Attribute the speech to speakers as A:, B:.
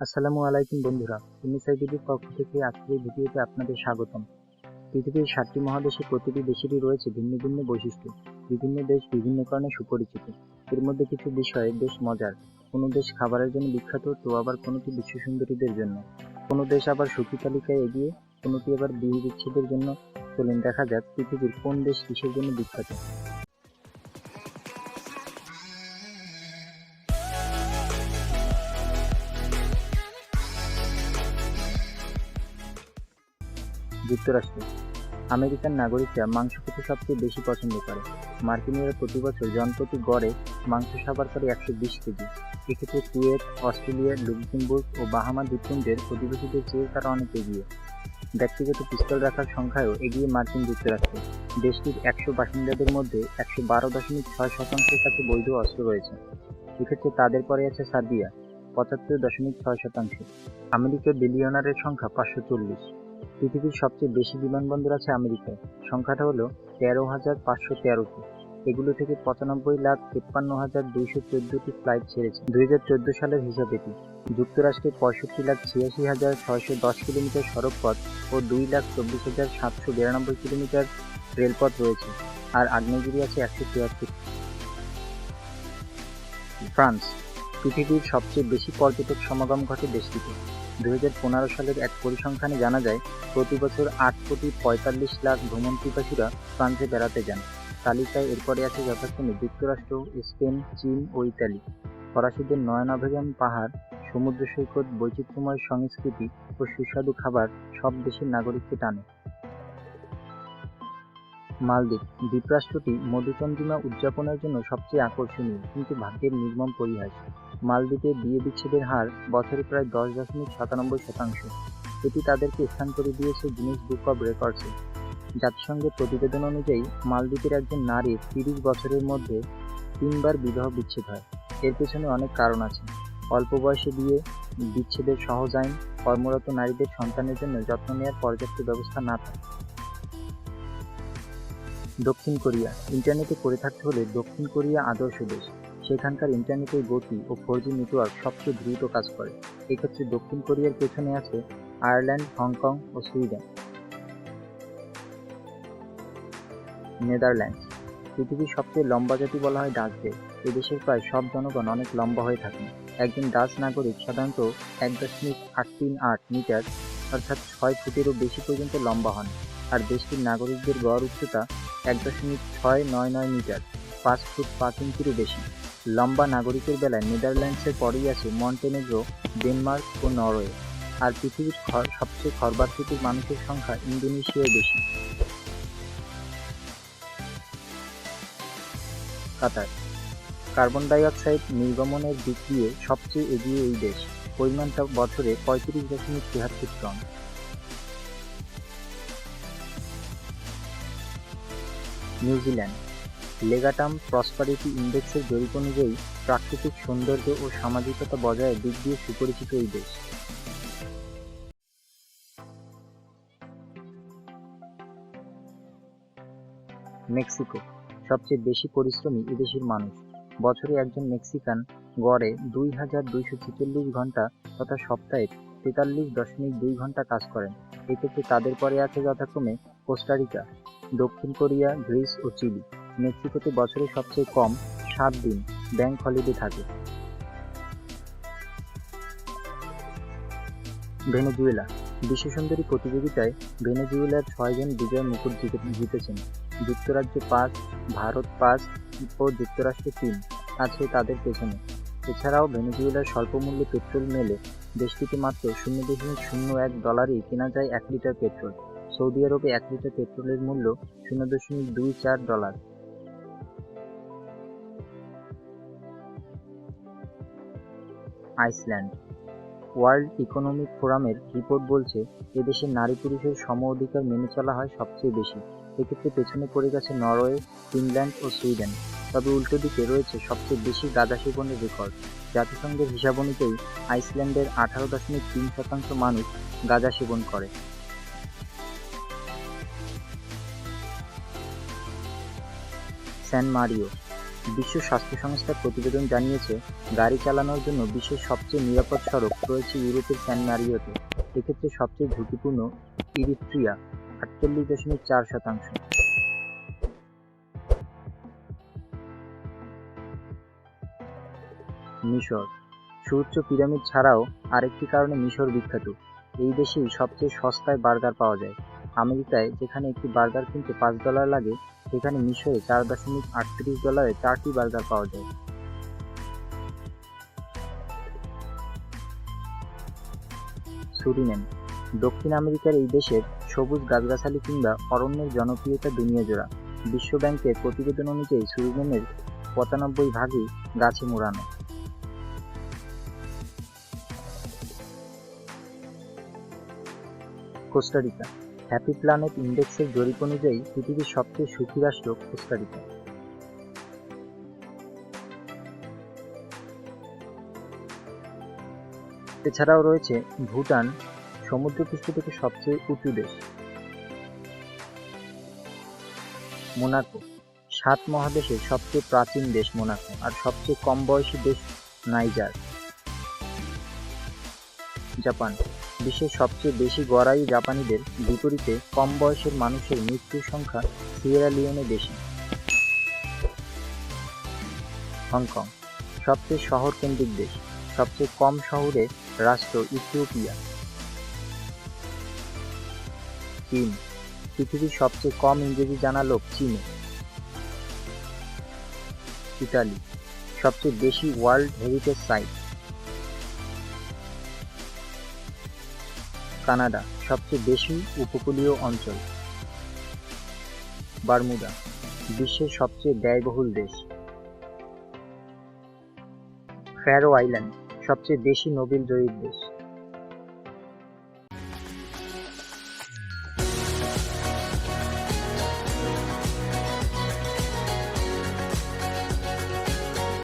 A: আসসালামু আলাইকুম বন্ধুরা, এমএসআইবিডির পক্ষ থেকে আজকের এই ভিডিওতে আপনাদের স্বাগতম। পৃথিবীর 7টি মহাদেশে প্রতিটি দেশেরই রয়েছে ভিন্ন ভিন্ন বৈশিষ্ট্য। বিভিন্ন দেশ বিভিন্ন কারণে সুপরিচিত। এর মধ্যে কিছু বিষয় বেশ মজার। কোনো দেশ খাবারের জন্য বিখ্যাত, তো আবার কোনোটি বিশ্ব সুন্দরীদের জন্য। কোনো দেশ আবার সুখী তালিকায় এগিয়ে, কোনোটি আবার বিয়ে বিচ্ছেদের জন্য। চলুন দেখা যাক পৃথিবীর কোন দেশ কিসের জন্য বিখ্যাত। যুক্তরাষ্ট্র। আমেরিকান নাগরিকরা মাংস খেতে সবচেয়ে বেশি পছন্দ করে। মার্কিনীরা প্রতি বছর জনপ্রতি গড়ে মাংস সাবার করে 120 কেজি। এক্ষেত্রে কুয়েত, অস্ট্রেলিয়া, লুক্সেমবুর্গ ও বাহামা দ্বীপপুঞ্জের অধিবাসীদের চেয়ে তারা অনেক এগিয়ে। ব্যক্তিগত পিস্তল রাখার সংখ্যায়ও এগিয়ে মার্কিন যুক্তরাষ্ট্র। দেশটির 100 বাসিন্দাদের মধ্যে 112.6% কাছে বৈধ অস্ত্র রয়েছে। এক্ষেত্রে তাদের পরে আছে সার্বিয়া, 75.6%। আমেরিকার বিলিয়নারের সংখ্যা 540। পৃথিবীর সবচেয়ে বেশি বিমানবন্দর আছে আমেরিকায়। সংখ্যাটা হলো 13,513টি। এগুলো থেকে 95,53,214টি ফ্লাইট ছেড়েছে 2014 সালের হিসাব এটি। যুক্তরাষ্ট্রে 65,86,610 কিলোমিটার সড়কপথ ও 2,24,792 কিলোমিটার রেলপথ রয়েছে, আর আগ্নেয়গিরি আছে 173। ফ্রান্স। পৃথিবীর সবচেয়ে বেশি পর্যটক সমাগম ঘটে দেশটিতে। 2015 সালের এক পরিসংখ্যানে জানা যায়, প্রতি বছর 8,45,00,000 ভ্রমণপিপাসুরা ফ্রান্সে বেড়াতে যান। তালিকায় এরপরে আছে যথাক্রমে যুক্তরাষ্ট্র, স্পেন, চীন ও ইতালি। ফরাসিদের নয়নাভিরাম পাহাড়, সমুদ্র সৈকত, বৈচিত্র্যময় সংস্কৃতি ও সুস্বাদু খাবার সব দেশের নাগরিককে টানে। মালদ্বীপ। দ্বীপরাষ্ট্রটি মধুচন্দ্রিমা উদযাপনের জন্য সবচেয়ে আকর্ষণীয়, কিন্তু ভাগ্যের নির্মম পরিহাস। মালদ্বীপে বিয়ে বিচ্ছেদের হার বছরে প্রায় 10.97%। এটি তাদেরকে স্থান করে দিয়েছে গিনেস বুক অব রেকর্ডসে। জাতিসংঘের প্রতিবেদন অনুযায়ী মালদ্বীপের একজন নারীর 30 বছরের মধ্যে 3বার বিবাহ বিচ্ছেদ হয়। এর পেছনে অনেক কারণ আছে। অল্প বয়সে বিয়ে, বিচ্ছেদের সহজ আইন, কর্মরত নারীদের সন্তানের জন্য যত্ন নেওয়ার পর্যাপ্ত ব্যবস্থা না থাকে। দক্ষিণ কোরিয়া। ইন্টারনেটে পড়ে থাকতে হলে দক্ষিণ কোরিয়া আদর্শ দেশ। সেখানকার ইন্টারনেটের গতি ও 4G নেটওয়ার্ক সবচেয়ে দ্রুত কাজ করে। এক্ষেত্রে দক্ষিণ কোরিয়ার পেছনে আছে আয়ারল্যান্ড, হংকং ও সুইডেন। নেদারল্যান্ডস। পৃথিবীর সবচেয়ে লম্বা জাতি বলা হয় ডাচদের। এদেশের প্রায় সব জনগণ অনেক লম্বা হয়ে থাকেন। একজন ডাচ নাগরিক সাধারণত 1.838 মিটার অর্থাৎ 6 ফুটেরও বেশি পর্যন্ত লম্বা হন, আর দেশটির নাগরিকদের গড় উচ্চতা 1.699 মিটার, 5 ফুট 5 ইঞ্চিরও বেশি। লম্বা নাগরিকের বেলায় নেদারল্যান্ডসের পরেই আছে মন্টেনেগ্রো, ডেনমার্ক ও নরওয়ে। আর পৃথিবীর সবচেয়ে খরবাকৃতির মানুষের সংখ্যা ইন্দোনেশিয়ায় বেশি। কাতার। কার্বন ডাই অক্সাইড নির্গমনের দিক দিয়ে সবচেয়ে এগিয়ে এই দেশ। পরিমাণটা বছরে 35.73 টন। নিউজিল্যান্ড। লেগাটাম প্রসপারিটি ইন্ডেক্সের জরিপ অনুযায়ী প্রাকৃতিক সৌন্দর্য ও সামাজিকতা বজায়ের দিক দিয়ে সুপরিচিত এই দেশ। মেক্সিকো। সবচেয়ে বেশি পরিশ্রমী এদেশের মানুষ। বছরে একজন মেক্সিকান গড়ে 2,246 ঘন্টা তথা সপ্তাহে 43.2 ঘন্টা কাজ করেন। এক্ষেত্রে তাদের পরে আছে যথাক্রমে কোস্টারিকা, দক্ষিণ কোরিয়া, গ্রিস ও চিলি। মেক্সিকোতে বছরে সবচেয়ে কম 7 দিন ব্যাংক হলিডে থাকে। ভেনেজুয়েলা। বিশ্বসুন্দরী প্রতিযোগিতায় ভেনেজুয়েলার 6 জন বিজয় মুকুট জিতেছেন। যুক্তরাজ্য 5, ভারত 5 ও যুক্তরাষ্ট্র 3 আছে তাদের পেছনে। এছাড়াও ভেনেজুয়েলার স্বল্পমূল্যে পেট্রোল মেলে। দেশটিতে মাত্র $0.01 কেনা যায় 1 লিটার পেট্রোল। সৌদি আরবে 1 লিটার পেট্রোলের মূল্য $0.24। আইসল্যান্ড। ওয়ার্ল্ড ইকোনমিক ফোরামের রিপোর্ট বলছে, এদেশের নারী পুরুষের সম অধিকার মেনে চলা হয় সবচেয়ে বেশি। এক্ষেত্রে পেছনে পড়ে গেছে নরওয়ে, ফিনল্যান্ড ও সুইডেন। তবে উল্টো দিকে রয়েছে সবচেয়ে বেশি গাঁজা সেবনের রেকর্ড। জাতিসংঘের হিসাব অনুযায়ী আইসল্যান্ডের 18.3% মানুষ গাঁজা সেবন করে। স্যান মারিও। বিশ্ব স্বাস্থ্য সংস্থার প্রতিবেদন জানিয়েছে, গাড়ি চালানোর জন্য বিশ্বের সবচেয়ে নিরাপদ সড়ক রয়েছে ইউরোপের স্যান মারিনোতে। এক্ষেত্রে সবচেয়ে ঝুঁকিপূর্ণ ইরিত্রিয়া 48.4%। মিশর। সুউচ্চ পিরামিড ছাড়াও আরেকটি কারণে মিশর বিখ্যাত। এই দেশেই সবচেয়ে সস্তায় বার্গার পাওয়া যায়। আমেরিকায় যেখানে একটি বার্গার কিনতে $5 লাগে, সেখানে মিশরে $4.38 4টি বার্গার পাওয়া যায়। সুরিনেম। দক্ষিণ আমেরিকার এই দেশের সবুজ গাছগাছালি কিংবা অরণ্যের জনপ্রিয়তা দুনিয়াজোড়া। বিশ্ব ব্যাংকের প্রতিবেদন অনুযায়ী সুরিনেমের 95% গাছে মোড়ানো। কোস্টারিকা। হ্যাপি প্ল্যানেট ইন্ডেক্সের জরিপ অনুযায়ী পৃথিবীর সবচেয়ে সুখী রাষ্ট্র কোস্টারিকা। এছাড়াও রয়েছে ভুটান, সমুদ্রপৃষ্ঠ থেকে সবচেয়ে উঁচু দেশ। মোনাকো। 7 মহাদেশের সবচেয়ে প্রাচীন দেশ মোনাকো, আর সবচেয়ে কম বয়সী দেশ নাইজার। জাপান। বিশ্বের সবচেয়ে বেশি গড়াই জাপানিদের বিপরীতে কম বয়সের মানুষের মৃত্যুর সংখ্যা সিয়েরা লিওনে বেশি। হংকং। সবচেয়ে শহরকেন্দ্রিক দেশ, সবচেয়ে কম শহুরে রাষ্ট্র ইথিওপিয়া। চীন। পৃথিবীর সবচেয়ে কম ইংরেজি জানা লোক চীনে। ইতালি। সবচেয়ে বেশি ওয়ার্ল্ড হেরিটেজ সাইট। কানাডা। সবচেয়ে বেশি উপকূলীয় অঞ্চল। বারমুডা। বিশ্বের সবচেয়ে ব্যয়বহুল দেশ। Faroe island. সবচেয়ে বেশি নোবেল জয়ীর দেশ।